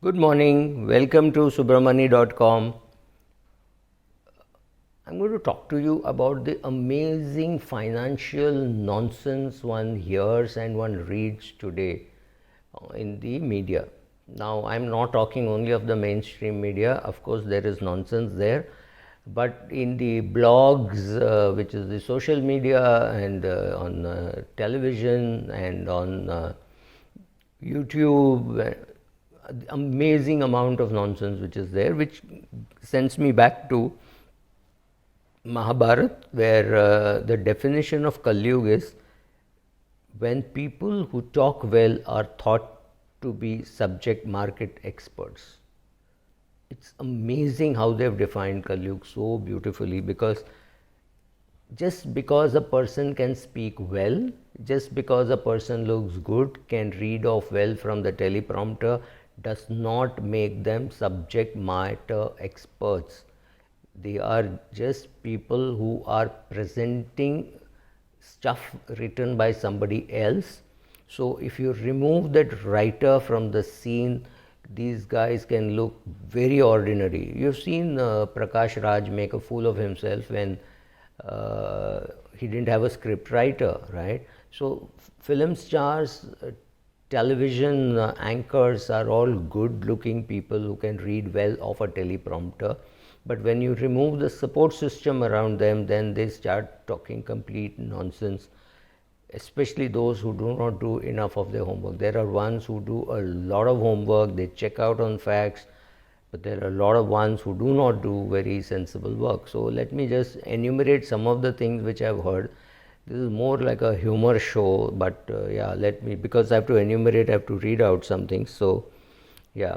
Good morning. Welcome to subramani.com. I'm going to talk to you about the amazing financial nonsense one hears and one reads today in the media. Now, I'm not talking only of the mainstream media. Of course, there is nonsense there. But in the blogs, which is the social media, and on television and on YouTube, amazing amount of nonsense which is there, which sends me back to Mahabharat, where the definition of Kali Yuga is when people who talk well are thought to be subject market experts. It's amazing how they've defined Kali Yuga so beautifully, because just because a person can speak well, just because a person looks good, can read off well from the teleprompter, does not make them subject matter experts. They are just people who are presenting stuff written by somebody else. So if you remove that writer from the scene, these guys can look very ordinary. You've seen Prakash Raj make a fool of himself when he didn't have a script writer, right? So film stars, television anchors are all good looking people who can read well off a teleprompter. But when you remove the support system around them, then they start talking complete nonsense, especially those who do not do enough of their homework. There are ones who do a lot of homework, they check out on facts, but there are a lot of ones who do not do very sensible work. So let me just enumerate some of the things which I've heard. This is more like a humor show, but yeah, let me, because I have to enumerate, I have to read out something. So yeah.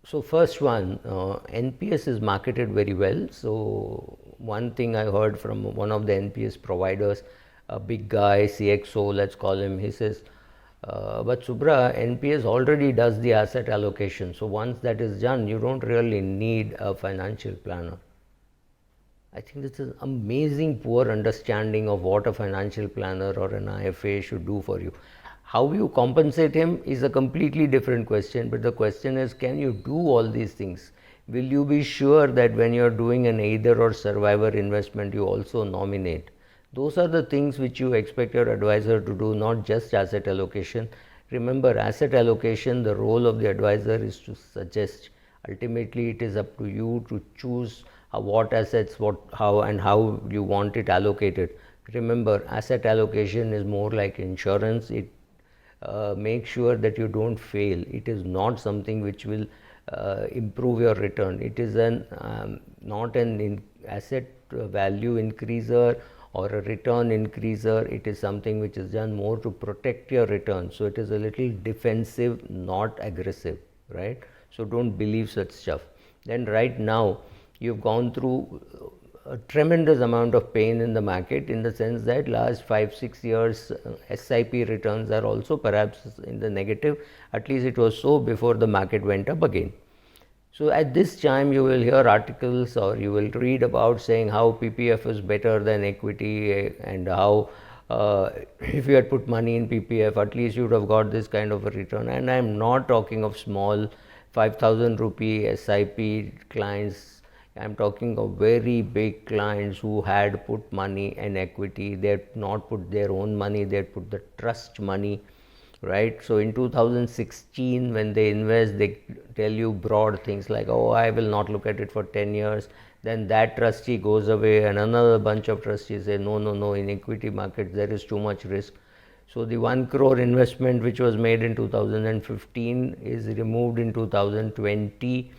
So first one, NPS is marketed very well. So one thing I heard from one of the NPS providers, a big guy, CXO, let's call him, he says, but Subra, NPS already does the asset allocation. So once that is done, you don't really need a financial planner. I think this is amazing poor understanding of what a financial planner or an IFA should do for you. How you compensate him is a completely different question, but the question is, can you do all these things? Will you be sure that when you are doing an either or survivor investment, you also nominate? Those are the things which you expect your advisor to do, not just asset allocation. Remember, asset allocation, the role of the advisor is to suggest. Ultimately, it is up to you to choose what assets, how you want it allocated. Remember, asset allocation is more like insurance. It make sure that you don't fail. It is not something which will improve your return. It is not an asset value increaser or a return increaser. It is something which is done more to protect your return. So it is a little defensive, not aggressive, right? So don't believe such stuff. Then right now you've gone through a tremendous amount of pain in the market, in the sense that last 5-6 years SIP returns are also perhaps in the negative. At least it was so before the market went up again. So at this time you will hear articles or you will read about saying how PPF is better than equity, and how if you had put money in PPF, at least you would have got this kind of a return. And I am not talking of small 5,000 rupee SIP clients. I am talking of very big clients who had put money in equity. They had not put their own money, they had put the trust money, right? So in 2016, when they invest, they tell you broad things like, oh, I will not look at it for 10 years. Then that trustee goes away, and another bunch of trustees say, no, no, no, in equity markets there is too much risk. So the 1 crore investment which was made in 2015 is removed in 2020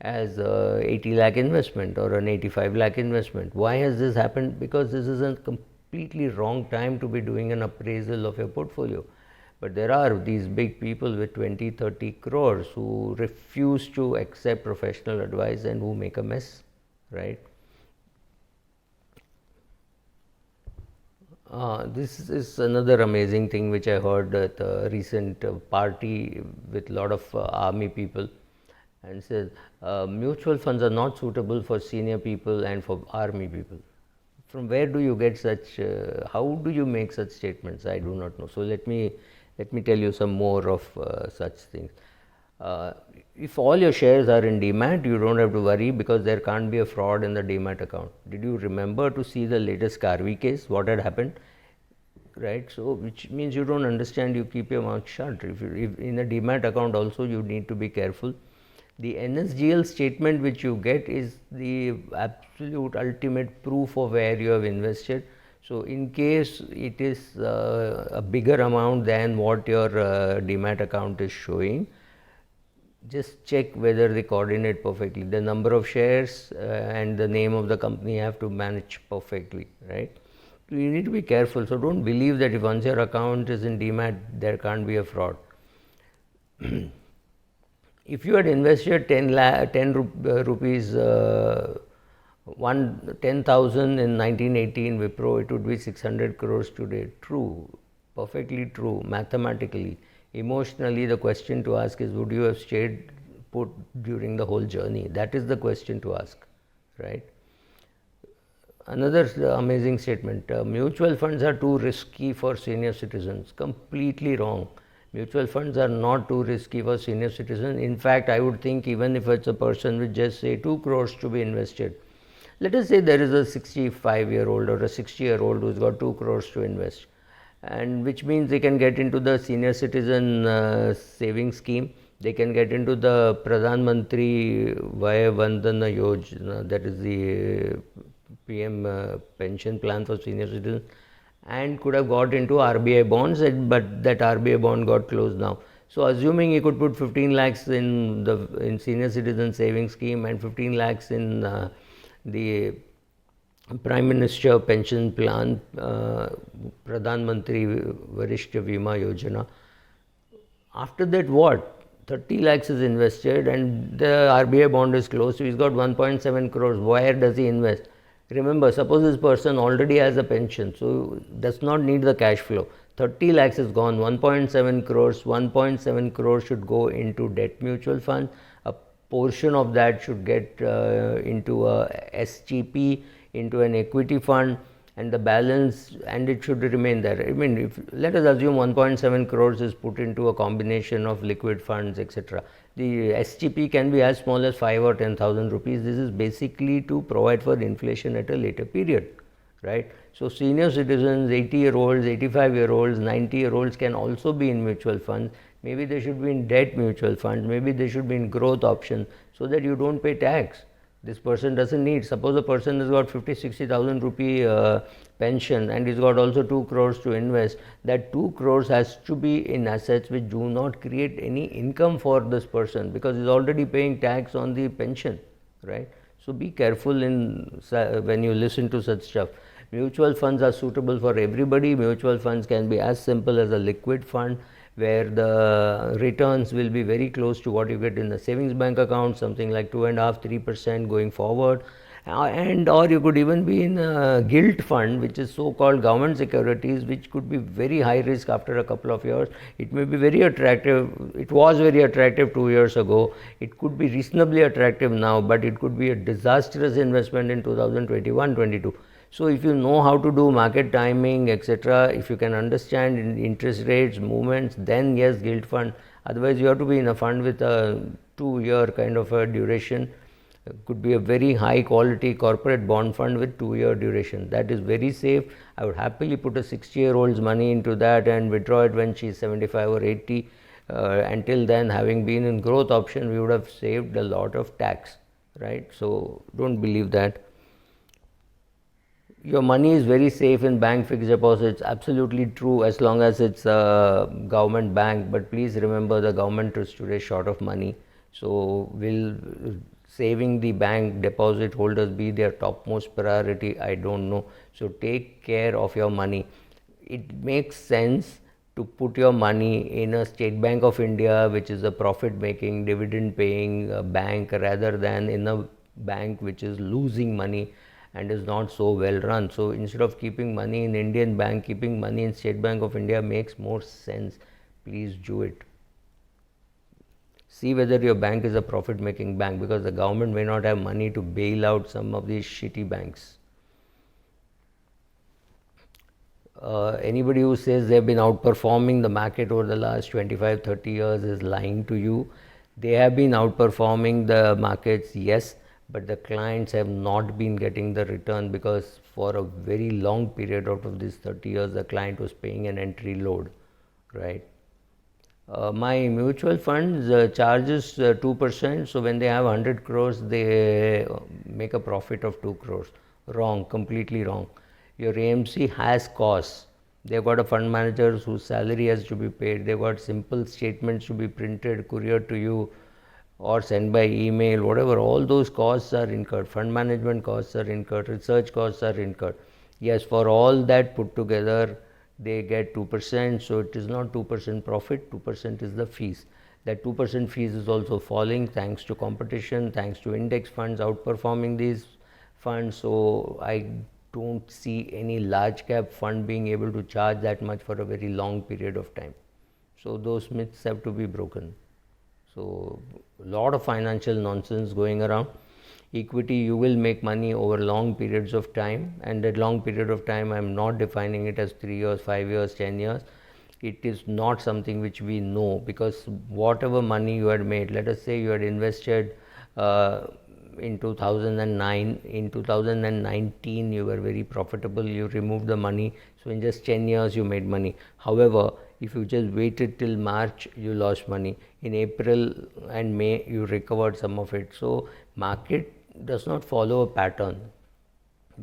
as a 80 lakh investment or an 85 lakh investment. Why has this happened? Because this is a completely wrong time to be doing an appraisal of your portfolio. But there are these big people with 20-30 crores who refuse to accept professional advice and who make a mess, right? This is another amazing thing which I heard at a recent party with a lot of army people, and says mutual funds are not suitable for senior people and for army people. From where do you get such, how do you make such statements? I do not know. So let me Let me tell you some more of such things. Uh, if all your shares are in Demat, you don't have to worry because there can't be a fraud in the Demat account. Did you remember to see the latest Karvi case? What had happened? Right, so which means you don't understand, you keep your mouth shut. If in a Demat account also you need to be careful. The NSGL statement which you get is the absolute ultimate proof of where you have invested. So in case it is a bigger amount than what your Demat account is showing, just check whether they coordinate perfectly. The number of shares and the name of the company have to match perfectly, right? You need to be careful. So don't believe that if once your account is in Demat, there can't be a fraud. If you had invested 10 rupees, 10,000 in 1918 Wipro, it would be 600 crores today. True, perfectly true, mathematically. Emotionally, the question to ask is, would you have stayed put during the whole journey? That is the question to ask, right? Another amazing statement, mutual funds are too risky for senior citizens. Completely wrong. Mutual funds are not too risky for senior citizens. In fact, I would think even if it's a person with just say 2 crores to be invested, let us say there is a 65-year-old or a 60-year-old who's got 2 crores to invest, and which means they can get into the senior citizen saving scheme. They can get into the Pradhan Mantri Vaya Vandana Yojana, that is the PM pension plan for senior citizens, and could have got into RBI bonds, but that RBI bond got closed now. So assuming he could put 15 lakhs in senior citizen saving scheme and 15 lakhs in the Prime Minister pension plan, Pradhan Mantri Varishta Bima Yojana. After that, what? 30 lakhs is invested and the RBI bond is closed. So he's got 1.7 crores. Where does he invest? Remember, suppose this person already has a pension, so does not need the cash flow. 30 lakhs is gone, 1.7 crores. 1.7 crores should go into debt mutual fund. A portion of that should get into a SGP, into an equity fund, and the balance, and it should remain there. I mean, if let us assume 1.7 crores is put into a combination of liquid funds, etc. The SGP can be as small as 5 or 10,000 rupees. This is basically to provide for inflation at a later period, right? So senior citizens, 80-year-olds, 85-year-olds, 90-year-olds can also be in mutual funds. Maybe they should be in debt mutual funds. Maybe they should be in growth options so that you don't pay tax. This person doesn't need, suppose a person has got 50-60,000 rupee pension and he's got also 2 crores to invest. That 2 crores has to be in assets which do not create any income for this person because he's already paying tax on the pension, right? So be careful when you listen to such stuff. Mutual funds are suitable for everybody. Mutual funds can be as simple as a liquid fund where the returns will be very close to what you get in the savings bank account, something like 2.5-3% going forward. And or you could even be in a gilt fund, which is so-called government securities, which could be very high risk after a couple of years. It may be very attractive. It was very attractive 2 years ago. It could be reasonably attractive now, but it could be a disastrous investment in 2021-22. So if you know how to do market timing, etc., if you can understand interest rates, movements, then yes, gilt fund. Otherwise, you have to be in a fund with a 2-year kind of a duration. Could be a very high quality corporate bond fund with 2-year duration. That is very safe. I would happily put a 60-year-old's money into that and withdraw it when she is 75 or 80. Until then, having been in growth option, we would have saved a lot of tax, right? So don't believe that. Your money is very safe in bank fixed deposits. Absolutely true, as long as it's a government bank. But please remember, the government is today short of money. So will saving the bank deposit holders be their topmost priority? I don't know. So take care of your money. It makes sense to put your money in a State Bank of India, which is a profit making, dividend paying bank, rather than in a bank which is losing money and is not so well run. So instead of keeping money in Indian bank, keeping money in State Bank of India makes more sense. Please do it. See whether your bank is a profit making bank, because the government may not have money to bail out some of these shitty banks. Anybody who says they've been outperforming the market over the last 25, 30 years is lying to you. They have been outperforming the markets, yes, but the clients have not been getting the return because for a very long period out of these 30 years, the client was paying an entry load, right? My mutual funds charges 2%. So when they have 100 crores, they make a profit of 2 crores. Wrong, completely wrong. Your AMC has costs. They've got a fund manager whose salary has to be paid. They've got simple statements to be printed, couriered to you, or sent by email, whatever. All those costs are incurred. Fund management costs are incurred. Research costs are incurred. Yes, for all that put together, they get 2%. So it is not 2% profit, 2% is the fees. That 2% fees is also falling thanks to competition, thanks to index funds outperforming these funds. So I don't see any large cap fund being able to charge that much for a very long period of time. So those myths have to be broken. So a lot of financial nonsense going around. Equity, you will make money over long periods of time, and that long period of time, I'm not defining it as 3 years, 5 years, 10 years. It is not something which we know, because whatever money you had made, let us say you had invested in 2009, in 2019 you were very profitable, you removed the money, so in just 10 years you made money. However, if you just waited till March, you lost money. In April and May, you recovered some of it. So market does not follow a pattern,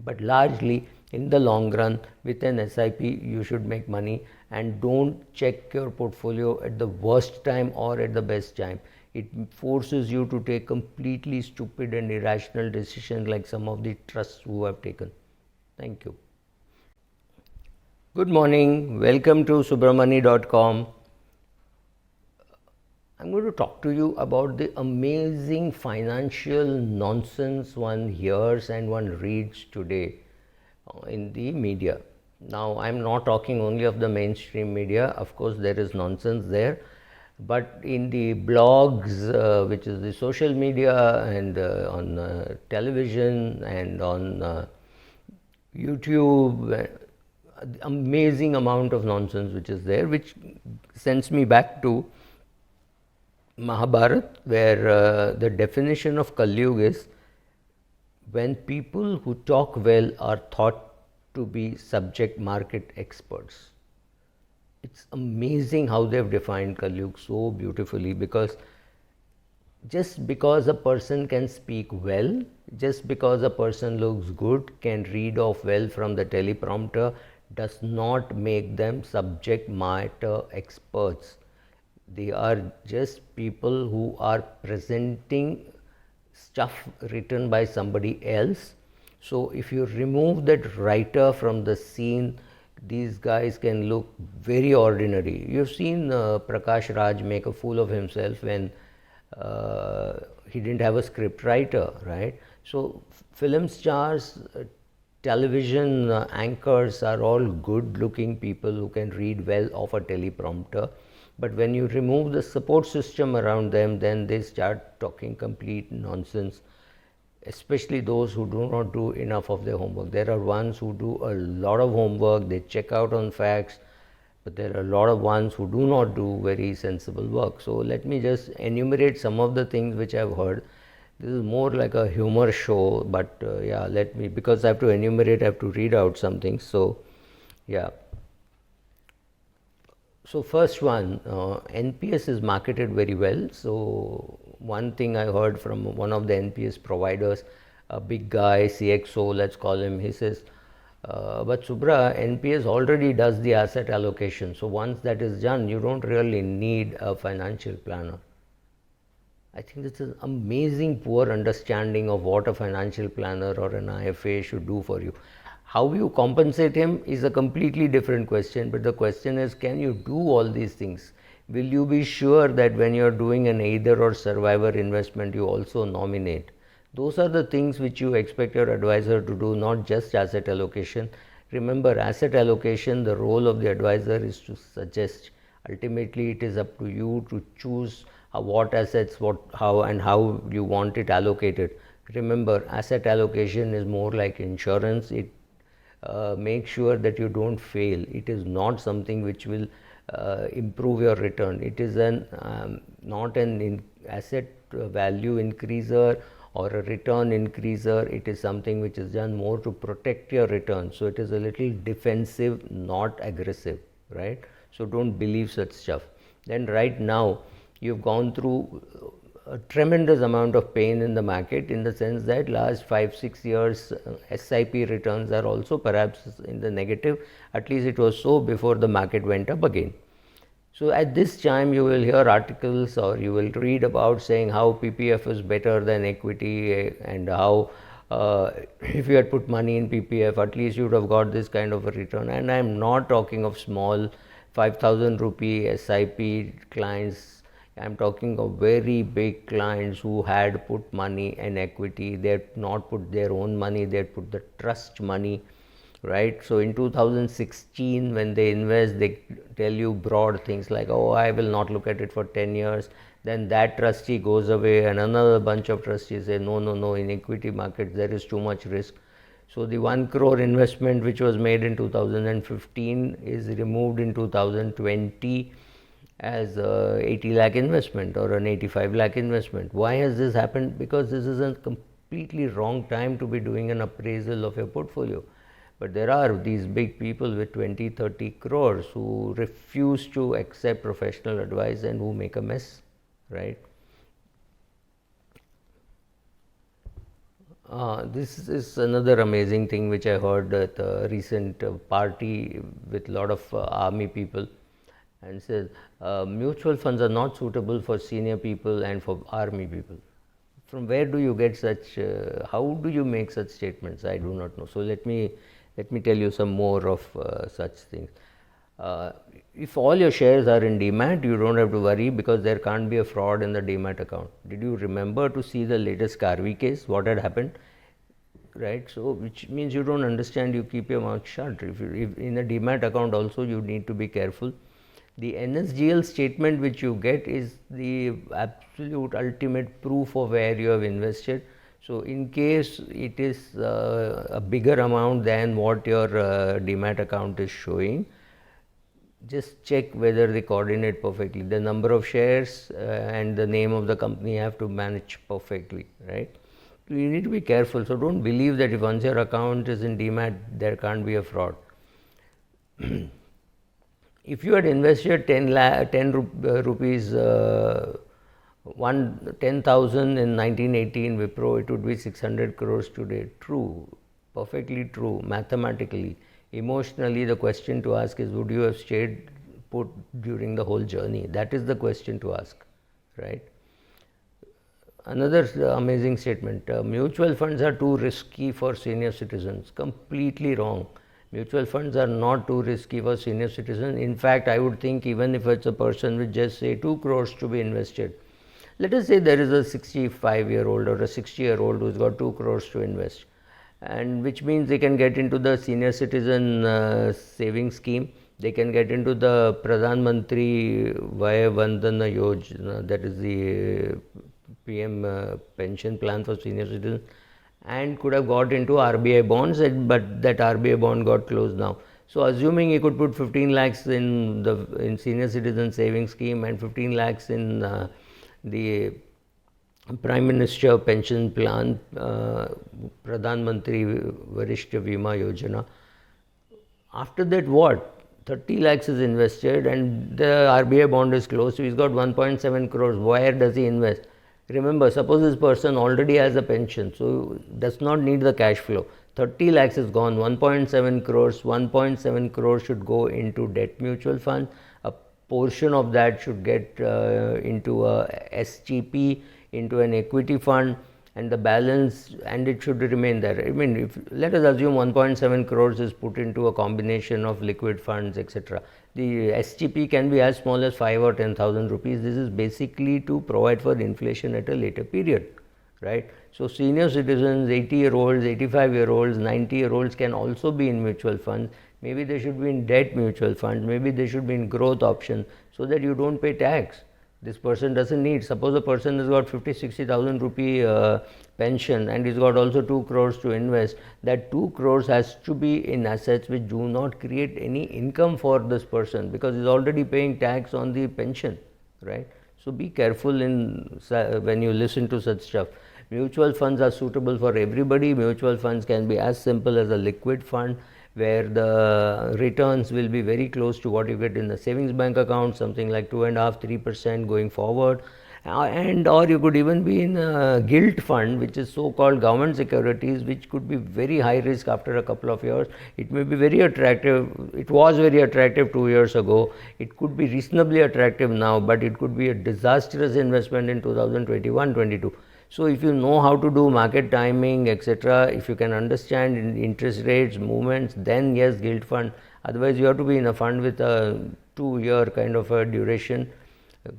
but largely in the long run with an SIP you should make money. And don't check your portfolio at the worst time or at the best time. It forces you to take completely stupid and irrational decisions like some of the trusts who have taken. Thank you. Good morning, welcome to subramani.com. I'm going to talk to you about the amazing financial nonsense one hears and one reads today in the media. Now, I'm not talking only of the mainstream media, of course, there is nonsense there, but in the blogs, which is the social media, and on television and on YouTube, amazing amount of nonsense which is there, which sends me back to Mahabharata, where the definition of Kali Yuga is when people who talk well are thought to be subject market experts. It's amazing how they've defined Kali Yuga so beautifully, because just because a person can speak well, just because a person looks good, can read off well from the teleprompter, does not make them subject matter experts. They are just people who are presenting stuff written by somebody else. So if you remove that writer from the scene, these guys can look very ordinary. You've seen Prakash Raj make a fool of himself when he didn't have a script writer, right? So film stars, television anchors are all good looking people who can read well off a teleprompter. But when you remove the support system around them, then they start talking complete nonsense, especially those who do not do enough of their homework. There are ones who do a lot of homework, they check out on facts, but there are a lot of ones who do not do very sensible work. So let me just enumerate some of the things which I've heard. This is more like a humor show, but yeah, let me, because I have to enumerate, I have to read out something. So yeah. So first one, NPS is marketed very well. So one thing I heard from one of the NPS providers, a big guy, CXO, let's call him, he says, but Subra, NPS already does the asset allocation. So once that is done, you don't really need a financial planner. I think this is amazing poor understanding of what a financial planner or an IFA should do for you. How you compensate him is a completely different question, but the question is, can you do all these things? Will you be sure that when you are doing an either or survivor investment, you also nominate? Those are the things which you expect your advisor to do, not just asset allocation. Remember, asset allocation, the role of the advisor is to suggest. Ultimately, it is up to you to choose what assets, how you want it allocated. Remember, asset allocation is more like insurance. It make sure that you don't fail. It is not something which will improve your return. It is not an asset value increaser or a return increaser. It is something which is done more to protect your return. So it is a little defensive, not aggressive, right? So don't believe such stuff. Then right now you've gone through a tremendous amount of pain in the market, in the sense that last 5-6 years SIP returns are also perhaps in the negative. At least it was so before the market went up again. So at this time you will hear articles or you will read about saying how PPF is better than equity, and how if you had put money in PPF, at least you would have got this kind of a return. And I am not talking of small 5,000 rupee SIP clients. I am talking of very big clients who had put money in equity. They had not put their own money, they had put the trust money, right? So in 2016 when they invest, they tell you broad things like, oh, I will not look at it for 10 years. Then that trustee goes away and another bunch of trustees say, no, in equity markets there is too much risk. So the 1 crore investment which was made in 2015 is removed in 2020 as a 80 lakh investment or an 85 lakh investment. Why has this happened? Because this is a completely wrong time to be doing an appraisal of your portfolio. But there are these big people with 20-30 crores who refuse to accept professional advice and who make a mess, right? This is another amazing thing which I heard at a recent party with a lot of army people, and says mutual funds are not suitable for senior people and for army people. From where do you get such, how do you make such statements? I do not know. So let me tell you some more of such things. If all your shares are in Demat, you don't have to worry because there can't be a fraud in the Demat account. Did you remember to see the latest Karvi case? What had happened? Right? So which means you don't understand, you keep your mouth shut. If in a Demat account also you need to be careful. The NSGL statement which you get is the absolute ultimate proof of where you have invested. So in case it is a bigger amount than what your Demat account is showing, just check whether they coordinate perfectly. The number of shares and the name of the company have to match perfectly, right? You need to be careful. So don't believe that if once your account is in Demat, there can't be a fraud. If you had invested 10 rupees, 10,000 in 1918 Wipro, it would be 600 crores today. True, perfectly true, mathematically. Emotionally, the question to ask is, would you have stayed put during the whole journey? That is the question to ask, right? Another amazing statement, mutual funds are too risky for senior citizens. Completely wrong. Mutual funds are not too risky for senior citizens. In fact, I would think even if it's a person with just say 2 crores to be invested, let us say there is a 65-year-old or a 60-year-old who's got 2 crores to invest, and which means they can get into the senior citizen saving scheme. They can get into the Pradhan Mantri Vaya Vandana Yojana, that is the PM pension plan for senior citizens, and could have got into RBI bonds, but that RBI bond got closed now. So assuming he could put 15 lakhs in senior citizen saving scheme and 15 lakhs in the Prime Minister pension plan, Pradhan Mantri Varishta Bima Yojana. After that, what? 30 lakhs is invested and the RBI bond is closed, so he's got 1.7 crores. Where does he invest? Remember, suppose this person already has a pension, so does not need the cash flow. 30 lakhs is gone, 1.7 crores. 1.7 crores should go into debt mutual fund. A portion of that should get into a SGP, into an equity fund, and the balance, and it should remain there. I mean, if let us assume 1.7 crores is put into a combination of liquid funds, etc. The SGP can be as small as 5 or 10,000 rupees. This is basically to provide for inflation at a later period, right? So senior citizens, 80-year-olds, 85-year-olds, 90-year-olds can also be in mutual funds. Maybe they should be in debt mutual funds. Maybe they should be in growth options, so that you don't pay tax. This person doesn't need. Suppose a person has got 50-60,000 rupee pension and he's got also 2 crores to invest. That 2 crores has to be in assets which do not create any income for this person, because he's already paying tax on the pension, right? So be careful when you listen to such stuff. Mutual funds are suitable for everybody. Mutual funds can be as simple as a liquid fund, where the returns will be very close to what you get in the savings bank account, something like 2.5-3% going forward. And or you could even be in a gilt fund, which is so called government securities, which could be very high risk after a couple of years. It may be very attractive. It was very attractive 2 years ago. It could be reasonably attractive now, but it could be a disastrous investment in 2021-22. So if you know how to do market timing, etc., if you can understand interest rates, movements, then yes, gilt fund. Otherwise, you have to be in a fund with a 2-year kind of a duration.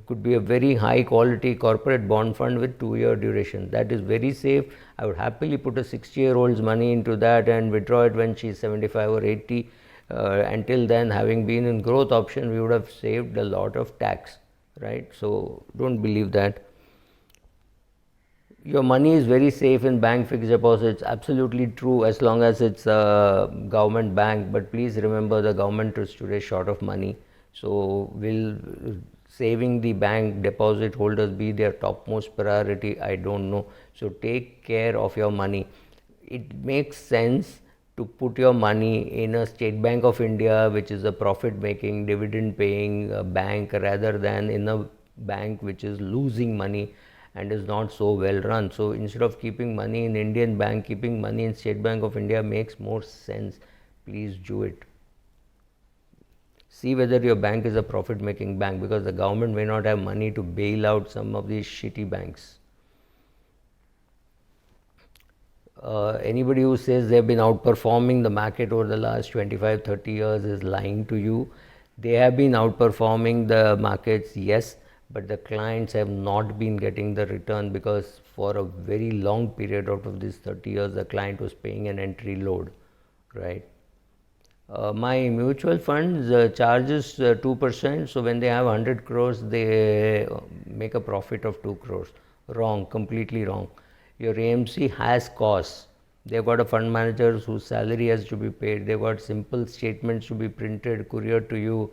Could be a very high quality corporate bond fund with 2-year duration. That is very safe. I would happily put a 60-year-old's money into that and withdraw it when she is 75 or 80. Until then, having been in growth option, we would have saved a lot of tax, right? So don't believe that. Your money is very safe in bank fixed deposits. Absolutely true, as long as it's a government bank. But please remember, the government is today short of money. So will saving the bank deposit holders be their topmost priority? I don't know. So take care of your money. It makes sense to put your money in a State Bank of India, which is a profit making, dividend paying bank, rather than in a bank which is losing money and is not so well run. So instead of keeping money in Indian bank, keeping money in State Bank of India makes more sense. Please do it. See whether your bank is a profit making bank, because the government may not have money to bail out some of these shitty banks. Anybody who says they've been outperforming the market over the last 25-30 years is lying to you. They have been outperforming the markets, yes, but the clients have not been getting the return, because for a very long period out of these 30 years, the client was paying an entry load, right? My mutual funds charges 2%. So when they have 100 crores, they make a profit of 2 crores. Wrong, completely wrong. Your AMC has costs. They've got a fund manager whose salary has to be paid. They've got simple statements to be printed, couriered to you,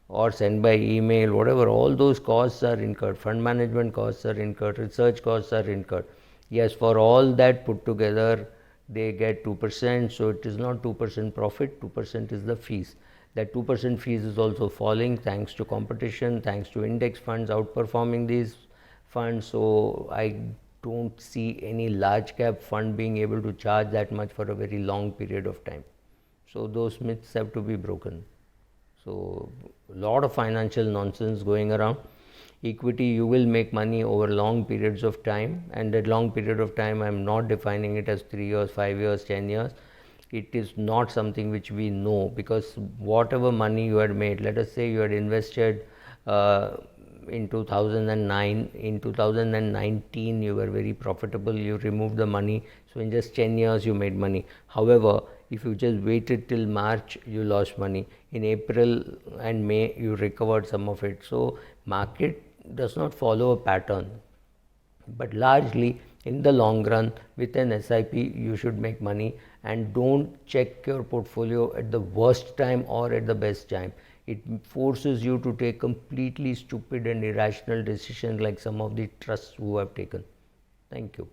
or sent by email, whatever. All those costs are incurred. Fund management costs are incurred. Research costs are incurred. Yes, for all that put together, they get 2%. So it is not 2% profit, 2% is the fees. That 2% fees is also falling thanks to competition, thanks to index funds outperforming these funds. So I don't see any large cap fund being able to charge that much for a very long period of time. So those myths have to be broken. So a lot of financial nonsense going around. Equity, you will make money over long periods of time, and that long period of time, I am not defining it as 3 years, 5 years, 10 years. It is not something which we know, because whatever money you had made, let us say you had invested in 2009, in 2019 you were very profitable, you removed the money, so in just 10 years you made money. However, if you just waited till March, you lost money. In April and May, you recovered some of it. So market does not follow a pattern, but largely in the long run with an SIP you should make money. And don't check your portfolio at the worst time or at the best time. It forces you to take completely stupid and irrational decisions like some of the trusts who have taken. Thank you.